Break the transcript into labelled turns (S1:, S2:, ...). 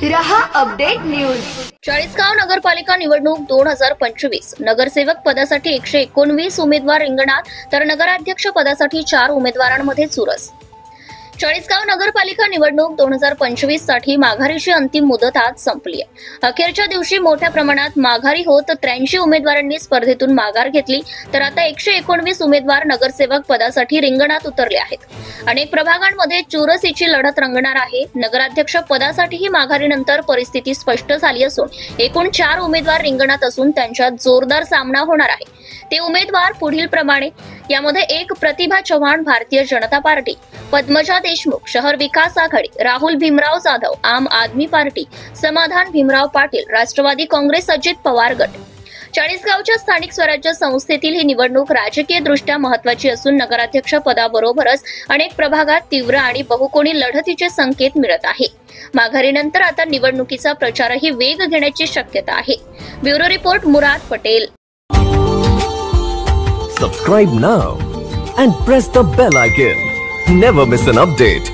S1: रहा update news.
S2: Chalisgaon नगरपालिका निवडणूक 2025 नगरसेवक पदासाठी 119 उमेदवार रिंगणात तर नगराध्यक्ष पदासाठी 4 उमेदवारांमध्ये चुरस। चाळीसगाव नगरपालिका निवडणूक 2025 साठी माघारीची अंतिम मुदत आज संपली आहे। अखेरच्या दिवशी मोठ्या प्रमाणात माघारी होत 83 उमेदवारांनी स्पर्धेतून माघार घेतली, तर आता 119 उमेदवार नगरसेवक पदासाठी रिंगणात उतरले आहेत। अनेक प्रभागांमध्ये चुरशीची लढत रंगणार आहे। नगराध्यक्ष पदासाठीही माघारीनंतर परिस्थिती स्पष्ट झाली असून एकूण 4 उमेदवार रिंगणात असून त्यांच्यात जोरदार सामना होणार आहे। ते उमेदवार पुढील प्रमाणे, यामध्ये 1 प्रतिभा चव्हाण भारतीय जनता पार्टी, पद्मजा देशमुख शहर विकास आघाडी, राहुल भीमराव जाधव आम आदमी पार्टी, समाधान भीमराव पाटील राष्ट्रवादी काँग्रेस, अजित पवार गट। चाळीसगावच्या स्थानिक स्वराज्य संस्थेतील ही निवडणूक राजकीय दृष्ट्या महत्त्वाची असून नगराध्यक्ष पदाबरोबरच अनेक प्रभागात तीव्र आणि बहुकोणी लढतीचे संकेत मिळत आहे। माघारीनंतर आता निवडणुकीचा प्रचारही वेग घेण्याची शक्यता आहे। Bureau report Murad Patel.
S3: Subscribe now and press the bell icon. Never miss an update.